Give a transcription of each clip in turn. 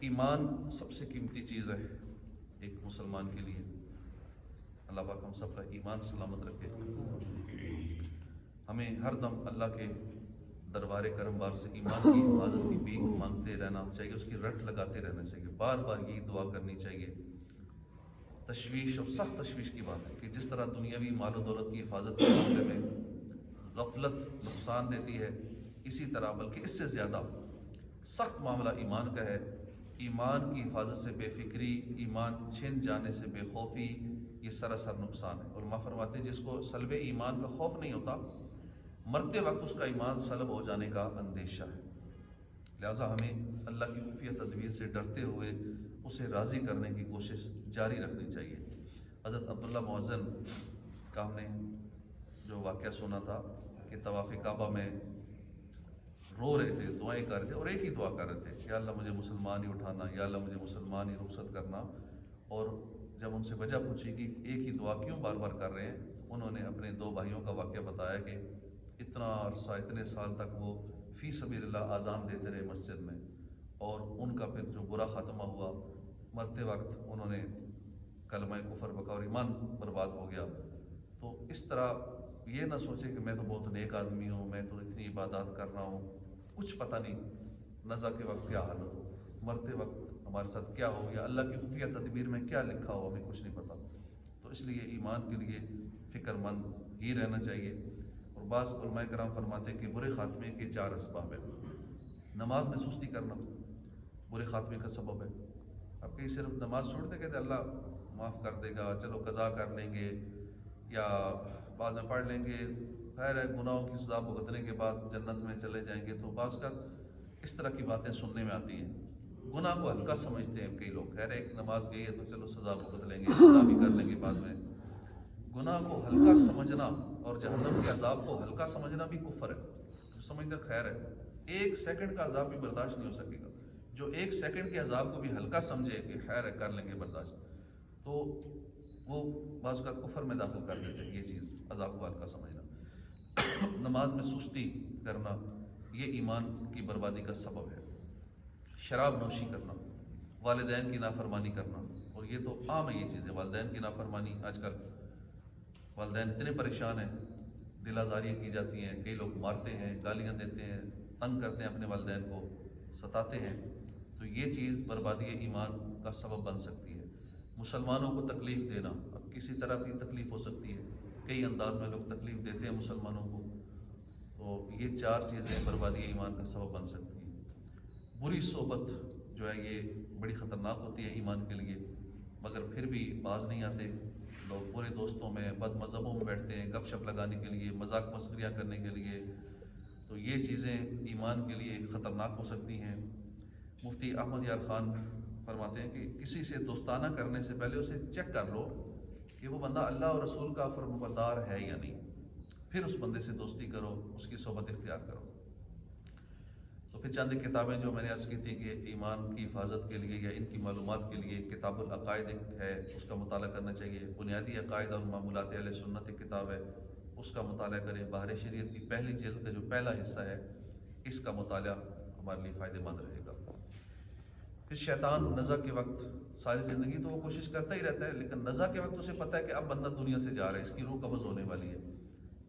ایمان سب سے قیمتی چیز ہے ایک مسلمان کے لیے۔ اللہ پاک ہم سب کا ایمان سلامت رکھے۔ ہمیں ہر دم اللہ کے دربار کرم بار سے ایمان کی حفاظت کی بھیک مانگتے رہنا چاہیے، اس کی رٹ لگاتے رہنا چاہیے، بار بار یہی دعا کرنی چاہیے۔ تشویش اور سخت تشویش کی بات ہے کہ جس طرح دنیاوی مال و دولت کی حفاظت کے معاملے میں غفلت نقصان دیتی ہے، اسی طرح بلکہ اس سے زیادہ سخت معاملہ ایمان کا ہے۔ ایمان کی حفاظت سے بے فکری، ایمان چھن جانے سے بے خوفی، یہ سراسر نقصان ہے۔ اور ماں فرماتے ہیں جس کو سلب ایمان کا خوف نہیں ہوتا، مرتے وقت اس کا ایمان سلب ہو جانے کا اندیشہ ہے۔ لہٰذا ہمیں اللہ کی خفیہ تدبیر سے ڈرتے ہوئے اسے راضی کرنے کی کوشش جاری رکھنی چاہیے۔ حضرت عبداللہ مؤذن کا ہم نے جو واقعہ سنا تھا کہ طواف کعبہ میں رو رہے تھے، دعائیں کر رہے تھے اور ایک ہی دعا کر رہے تھے، یا اللہ مجھے مسلمان ہی اٹھانا، یا اللہ مجھے مسلمان ہی رخصت کرنا۔ اور جب ان سے وجہ پوچھی کہ ایک ہی دعا کیوں بار بار کر رہے ہیں، انہوں نے اپنے دو بھائیوں کا واقعہ بتایا کہ اتنا عرصہ اتنے سال تک وہ فی سبیل اللہ اذان دیتے رہے مسجد میں، اور ان کا پھر جو برا خاتمہ ہوا، مرتے وقت انہوں نے کلمہ کفر بکا اور ایمان برباد ہو گیا۔ تو اس طرح یہ نہ سوچے کہ میں تو بہت نیک آدمی ہوں، میں تو اتنی عبادات کر رہا ہوں، کچھ پتہ نہیں نزا کے وقت کیا حالت ہو، مرتے وقت ہمارے ساتھ کیا ہو، یا اللہ کی خفیہ تدبیر میں کیا لکھا ہو، ہمیں کچھ نہیں پتہ۔ تو اس لیے ایمان کے لیے فکر مند ہی رہنا چاہیے۔ اور بعض علماء کرام فرماتے ہیں کہ برے خاتمے کے 4 اسباب ہیں۔ نماز میں سستی کرنا برے خاتمے کا سبب ہے۔ اب کہیں صرف نماز چھوڑ دیں کہتے اللہ معاف کر دے گا، چلو قضا کر لیں گے یا بعد میں پڑھ لیں گے، خیر ہے گناہوں کی سزا بھگتنے کے بعد جنت میں چلے جائیں گے۔ تو بعض کا اس طرح کی باتیں سننے میں آتی ہیں، گناہ کو ہلکا سمجھتے ہیں کئی لوگ، خیر ایک نماز گئی ہے تو چلو سزا بھگت لیں گے، سزا بھی کر لیں گے بعد میں۔ گناہ کو ہلکا سمجھنا اور جہنم کے عذاب کو ہلکا سمجھنا بھی کفر ہے۔ جو سمجھتا خیر ہے، 1 سیکنڈ کا عذاب بھی برداشت نہیں ہو سکے گا، جو 1 سیکنڈ کے عذاب کو بھی ہلکا سمجھے کہ خیر ہے کر لیں گے برداشت، تو وہ بعض اوقات کفر میں داخل کر دیتے ہیں۔ یہ چیز عذاب کو ہلکا سمجھنا، نماز میں سستی کرنا، یہ ایمان کی بربادی کا سبب ہے۔ شراب نوشی کرنا، والدین کی نافرمانی کرنا، اور یہ تو عام ہے یہ چیزیں، والدین کی نافرمانی۔ آج کل والدین اتنے پریشان ہیں، دل آزاریاں کی جاتی ہیں، کئی لوگ مارتے ہیں، گالیاں دیتے ہیں، تنگ کرتے ہیں اپنے والدین کو، ستاتے ہیں، تو یہ چیز بربادی ایمان کا سبب بن سکتی ہے۔ مسلمانوں کو تکلیف دینا، اب کسی طرح کی تکلیف ہو سکتی ہے، کئی انداز میں لوگ تکلیف دیتے ہیں مسلمانوں کو، تو یہ 4 چیزیں بربادی ایمان کا سبب بن سکتی ہیں۔ بری صحبت جو ہے یہ بڑی خطرناک ہوتی ہے ایمان کے لیے، مگر پھر بھی باز نہیں آتے لوگ، برے دوستوں میں، بد مذہبوں میں بیٹھتے ہیں گپ شپ لگانے کے لیے، مذاق مسخریاں کرنے کے لیے، تو یہ چیزیں ایمان کے لیے خطرناک ہو سکتی ہیں۔ مفتی احمد یار خان فرماتے ہیں کہ کسی سے دوستانہ کرنے سے پہلے اسے چیک کر لو کہ وہ بندہ اللہ اور رسول کا فرمانبردار ہے یا نہیں، پھر اس بندے سے دوستی کرو، اس کی صحبت اختیار کرو۔ تو پھر چند کتابیں جو میں نے عرض کی تھی کہ ایمان کی حفاظت کے لیے یا ان کی معلومات کے لیے، کتاب العقائد ہے، اس کا مطالعہ کرنا چاہیے۔ بنیادی عقائد اور معمولات اہل سنت ایک کتاب ہے، اس کا مطالعہ کریں۔ بحر شریعت کی پہلی جلد کا جو پہلا حصہ ہے، اس کا مطالعہ ہمارے لیے فائدہ مند رہے گا۔ پھر شیطان نزع کے وقت، ساری زندگی تو وہ کوشش کرتا ہی رہتا ہے، لیکن نزع کے وقت اسے پتہ ہے کہ اب بندہ دنیا سے جا رہا ہے، اس کی روح قبض ہونے والی ہے،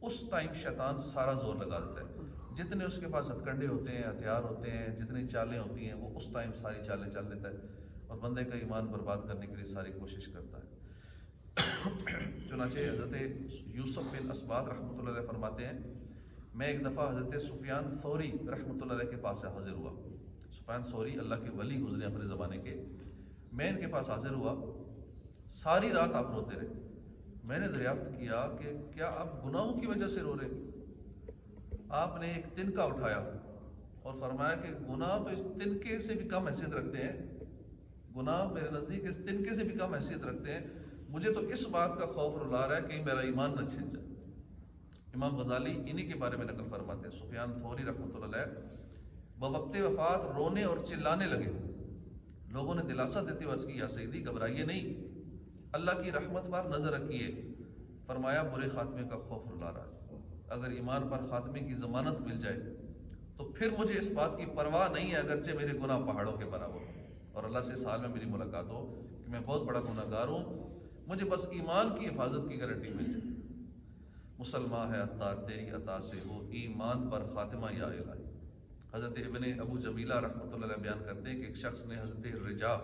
اس ٹائم شیطان سارا زور لگا دیتا ہے۔ جتنے اس کے پاس ہتھ کنڈے ہوتے ہیں، ہتھیار ہوتے ہیں، جتنی چالیں ہوتی ہیں، وہ اس ٹائم ساری چالیں چل دیتا ہے اور بندے کا ایمان برباد کرنے کے لیے ساری کوشش کرتا ہے۔ چنانچہ حضرت یوسف بن اسباط رحمۃ اللہ علیہ فرماتے ہیں، میں ایک دفعہ حضرت سفیان ثوری رحمۃ اللہ علیہ کے پاس حاضر ہوا۔ سفیان ثوری اللہ کے ولی گزرے اپنے زمانے کے، میں ان کے پاس حاضر ہوا، ساری رات آپ روتے رہے۔ میں نے دریافت کیا کہ کیا آپ گناہوں کی وجہ سے رو رہے؟ آپ نے ایک تنکا اٹھایا اور فرمایا کہ گناہ تو اس تنکے سے بھی کم حیثیت رکھتے ہیں، گناہ میرے نزدیک اس تنکے سے بھی کم حیثیت رکھتے ہیں، مجھے تو اس بات کا خوف رلا رہا ہے کہ میرا ایمان نہ چھن جائے۔ امام غزالی انہی کے بارے میں نقل فرماتے ہیں، سفیان ثوری رحمۃ اللہ علیہ بوقت وفات رونے اور چلانے لگے۔ لوگوں نے دلاسا دیتے ہوئے عرض کی، یا سیدی گھبرائیے نہیں، اللہ کی رحمت پر نظر رکھیے۔ فرمایا برے خاتمے کا خوف رلا رہا ہے، اگر ایمان پر خاتمے کی ضمانت مل جائے تو پھر مجھے اس بات کی پرواہ نہیں ہے اگرچہ میرے گناہ پہاڑوں کے برابر ہوں۔ اور اللہ سے اس حال میں میری ملاقات ہو کہ میں بہت بڑا گناہ گار ہوں، مجھے بس ایمان کی حفاظت کی گارنٹی مل جائے۔ مسلمان ہے عطار تیری عطا سے ہو، ایمان پر خاتمہ یا الہی۔ حضرت ابن ابو جمیلہ رحمۃ اللہ علیہ بیان کرتے ہیں کہ ایک شخص نے حضرت رجا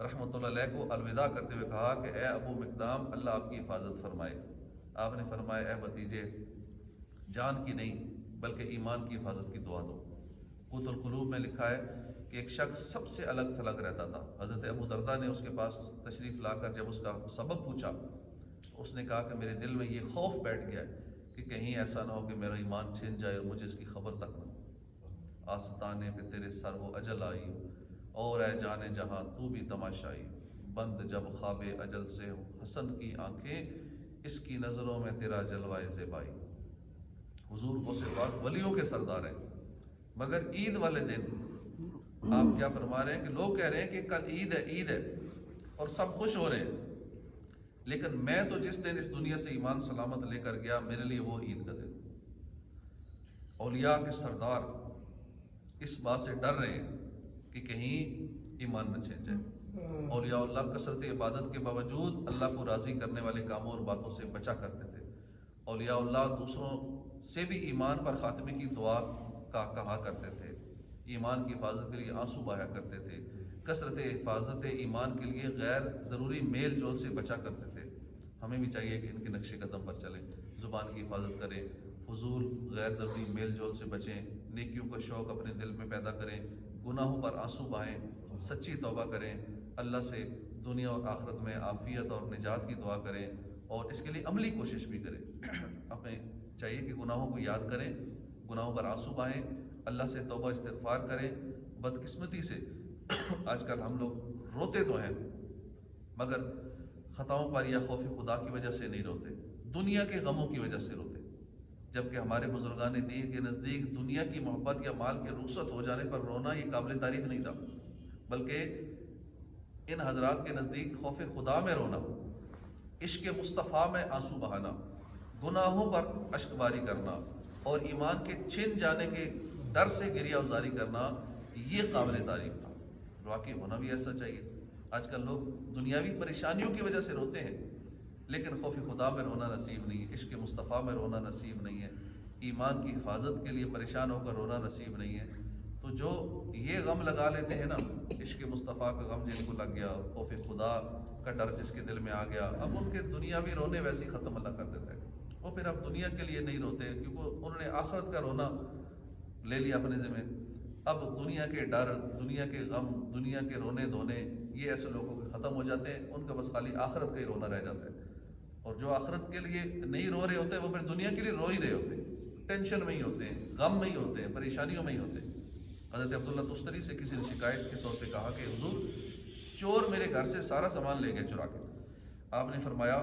رحمۃ اللہ علیہ کو الوداع کرتے ہوئے کہا کہ اے ابو مقدام، اللہ آپ کی حفاظت فرمائے۔ آپ نے فرمایا، اے بھتیجے، جان کی نہیں بلکہ ایمان کی حفاظت کی دعا دو۔ قوت القلوب میں لکھا ہے کہ ایک شخص سب سے الگ تھلگ رہتا تھا۔ حضرت ابو دردہ نے اس کے پاس تشریف لا کر جب اس کا سبب پوچھا تو اس نے کہا کہ میرے دل میں یہ خوف بیٹھ گیا ہے کہ کہیں ایسا نہ ہو کہ میرا ایمان چھن جائے اور مجھے اس کی خبر تک نہ ہو۔ آستانے پہ تیرے سر وہ اجل آئی ہو، اور اے جانے جہاں تو بھی تماشائی، بند جب خواب اجل سے ہو حسن کی آنکھیں، اس کی نظروں میں تیرا جلوائے زیبائی۔ حضور غوث پاک ولیوں کے سردار ہیں، مگر عید والے دن آپ کیا فرما رہے ہیں کہ لوگ کہہ رہے ہیں کہ کل عید ہے، عید ہے، اور سب خوش ہو رہے ہیں، لیکن میں تو جس دن اس دنیا سے ایمان سلامت لے کر گیا، میرے لیے وہ عید کا دن۔ اولیاء کے سردار اس بات سے ڈر رہے ہیں کہ کہیں ایمان نہ چھن جائے۔ اولیاء اللہ کثرت عبادت کے باوجود اللہ کو راضی کرنے والے کاموں اور باتوں سے بچا کرتے تھے۔ اولیاء اللہ دوسروں سے بھی ایمان پر خاتمے کی دعا کا کہا کرتے تھے، ایمان کی حفاظت کے لیے آنسو بہایا کرتے تھے، کثرت حفاظت ایمان کے لیے غیر ضروری میل جول سے بچا کرتے تھے۔ ہمیں بھی چاہیے کہ ان کے نقش قدم پر چلیں، زبان کی حفاظت کریں، فضول غیر ضروری میل جول سے بچیں، نیکیوں کا شوق اپنے دل میں پیدا کریں، گناہوں پر آنسو بہائیں، سچی توبہ کریں، اللہ سے دنیا اور آخرت میں عافیت اور نجات کی دعا کریں، اور اس کے لیے عملی کوشش بھی کریں۔ ہمیں چاہیے کہ گناہوں کو یاد کریں، گناہوں پر آنسو بہائیں، اللہ سے توبہ استغفار کریں۔ بدقسمتی سے آج کل ہم لوگ روتے تو ہیں مگر خطاؤں پر یا خوف خدا کی وجہ سے نہیں روتے، دنیا کے غموں کی وجہ سے روتے، جبکہ ہمارے بزرگان دین کے نزدیک دنیا کی محبت یا مال کے رخصت ہو جانے پر رونا یہ قابل تعریف نہیں تھا، بلکہ ان حضرات کے نزدیک خوف خدا میں رونا، عشق مصطفیٰ میں آنسو بہانا، گناہوں پر اشک باری کرنا اور ایمان کے چھن جانے کے ڈر سے گریہ ازاری کرنا، یہ قابل تعریف تھا۔ واقعی ہونا بھی ایسا چاہیے۔ آج کل لوگ دنیاوی پریشانیوں کی وجہ سے روتے ہیں، لیکن خوف خدا میں رونا نصیب نہیں ہے، عشق مصطفیٰ میں رونا نصیب نہیں ہے، ایمان کی حفاظت کے لیے پریشان ہو کر رونا نصیب نہیں ہے۔ تو جو یہ غم لگا لیتے ہیں نا، عشق مصطفیٰ کا غم جن کو لگ گیا، خوف خدا کا ڈر جس کے دل میں آ گیا، اب ان کے دنیاوی رونے ویسے ہی ختم اللہ کر دیتا ہے۔ وہ پھر اب دنیا کے لیے نہیں روتے، کیونکہ انہوں نے آخرت کا رونا لے لیا اپنے ذمہ۔ اب دنیا کے ڈر، دنیا کے غم، دنیا کے رونے دھونے، یہ ایسے لوگوں کے ختم ہو جاتے ہیں، ان کا بس خالی آخرت کا ہی رونا رہ جاتا ہے۔ اور جو آخرت کے لیے نہیں رو رہے ہوتے وہ پھر دنیا کے لیے رو ہی رہے ہوتے ہیں، ٹینشن میں ہی ہوتے ہیں، غم میں ہی ہوتے ہیں، پریشانیوں میں ہی ہوتے ہیں۔ حضرت عبداللہ تستری سے کسی نے شکایت کے طور پہ کہا کہ حضور، چور میرے گھر سے سارا سامان لے گئے چرا کے۔ آپ نے فرمایا،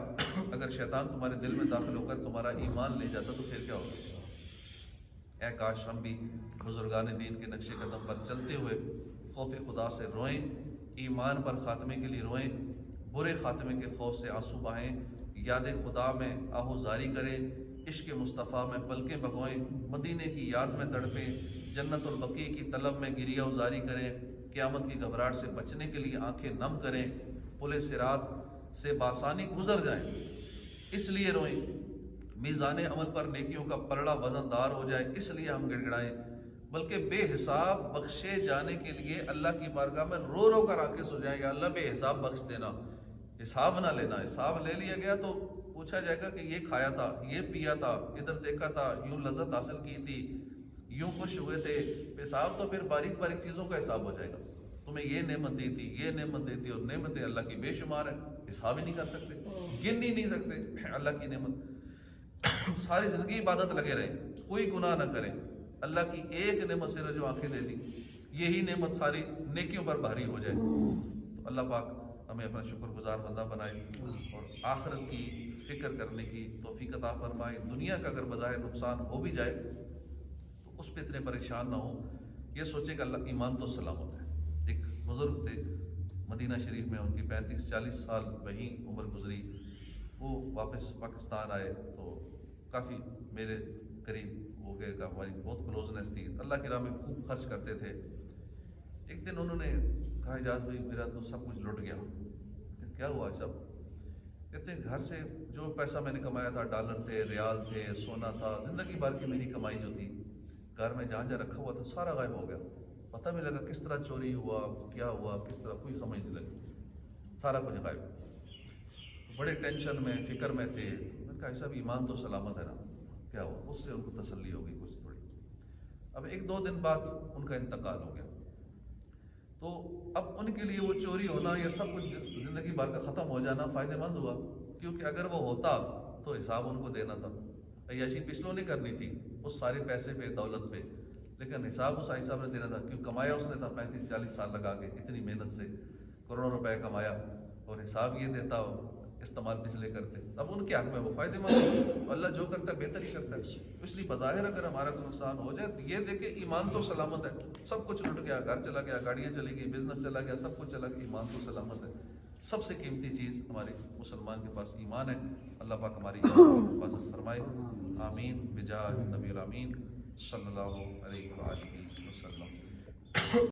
اگر شیطان تمہارے دل میں داخل ہو کر تمہارا ایمان لے جاتا تو پھر کیا ہوتا؟ اے کاش ہم بھی بزرگان دین کے نقش قدم پر چلتے ہوئے خوف خدا سے روئیں، ایمان پر خاتمے کے لیے روئیں، برے خاتمے کے خوف سے آنسو بہائیں، یاد خدا میں آہوزاری کریں، عشق مصطفیٰ میں پلکیں بھگوئیں، مدینے کی یاد میں تڑپیں، جنت البقیع کی طلب میں گریہ ازاری کریں، قیامت کی گھبراہٹ سے بچنے کے لیے آنکھیں نم کریں، پل صراط سے بآسانی گزر جائیں، اس لیے روئیں، میزان عمل پر نیکیوں کا پلڑا وزن دار ہو جائے، اس لیے ہم گڑ گڑائیں، بلکہ بے حساب بخشے جانے کے لیے اللہ کی بارگاہ میں رو رو کر آنکھیں سو جائیں، یا اللہ بے حساب بخش دینا، حساب نہ لینا۔ حساب لے لیا گیا تو پوچھا جائے گا کہ یہ کھایا تھا، یہ پیا تھا، ادھر دیکھا تھا، یوں لذت حاصل کی تھی، یوں خوش ہوئے تھے۔ حساب تو پھر باریک باریک چیزوں کا حساب ہو جائے گا، تمہیں یہ نعمت دی تھی، یہ نعمت دی تھی، اور نعمتیں اللہ کی بے شمار ہیں، حساب ہی نہیں کر سکتے، گن ہی نہیں سکتے اللہ کی نعمت۔ ساری زندگی عبادت لگے رہیں، کوئی گناہ نہ کریں، اللہ کی ایک نعمت سے رجوع آنکھیں دے دی، یہی نعمت ساری نیکیوں پر بھاری ہو جائے۔ تو اللہ پاک ہمیں اپنا شکر گزار بندہ بنائے اور آخرت کی فکر کرنے کی توفیق عطا فرمائے۔ دنیا کا اگر بظاہر نقصان ہو بھی جائے تو اس پہ اتنے پریشان نہ ہوں، یہ سوچیں کہ اللہ ایمان تو سلامت ہے۔ ایک بزرگ تھے مدینہ شریف میں، ان کی 35-40 سال وہیں عمر گزری، وہ واپس پاکستان آئے تو کافی میرے قریب ہو گئے، ہماری بہت کلوزنس تھی، اللہ کی راہ میں خوب خرچ کرتے تھے۔ ایک دن انہوں نے کہا اعجاز بھائی میرا تو سب کچھ لٹ گیا. کیا ہوا سب؟ کہتے ہیں گھر سے جو پیسہ میں نے کمایا تھا، ڈالر تھے، ریال تھے، سونا تھا، زندگی بھر کی میری کمائی جو تھی گھر میں جہاں جہاں رکھا ہوا تھا سارا غائب ہو گیا. پتہ بھی لگا کس طرح چوری ہوا، کیا ہوا، کس طرح، کوئی سمجھ نہیں لگی، سارا کچھ غائب. بڑے ٹینشن میں، فکر میں تھے. میں نے کہا ایسا بھی ایمان تو سلامت ہے نا. کیا ہوا؟ اس سے ان کو تسلی ہو گئی کچھ تھوڑی. اب 1-2 دن بعد ان کا انتقال ہو گیا. تو اب ان کے لیے وہ چوری ہونا یا سب کچھ زندگی بھر کا ختم ہو جانا فائدہ مند ہوا، کیونکہ اگر وہ ہوتا تو حساب ان کو دینا تھا. عیاشی پچھلوں نہیں کرنی تھی اس سارے پیسے پہ، دولت پہ، لیکن حساب اس حساب نے دینا تھا. کیوں کمایا اس نے تھا 35-40 سال لگا کے، اتنی محنت سے کروڑوں روپے کمایا، اور حساب یہ دیتا ہو استعمال پچھلے کرتے. اب ان کے حق میں وہ فائدہ مند. اللہ جو کرتا ہے بہتر ہی کرتا ہے. اس لیے بظاہر اگر ہمارا کوئی نقصان ہو جائے تو یہ دیکھے ایمان تو سلامت ہے. سب کچھ لٹ گیا، گھر چلا گیا، گاڑیاں چلی گئی، بزنس چلا گیا، سب کچھ چلا گیا، ایمان تو سلامت ہے. سب سے قیمتی چیز ہمارے مسلمان کے پاس ایمان ہے. اللہ پاک ہماری ایمان کی حفاظت فرمائے. آمین بجاہ نبی الامین صلی اللہ علیہ وآلہ وسلم.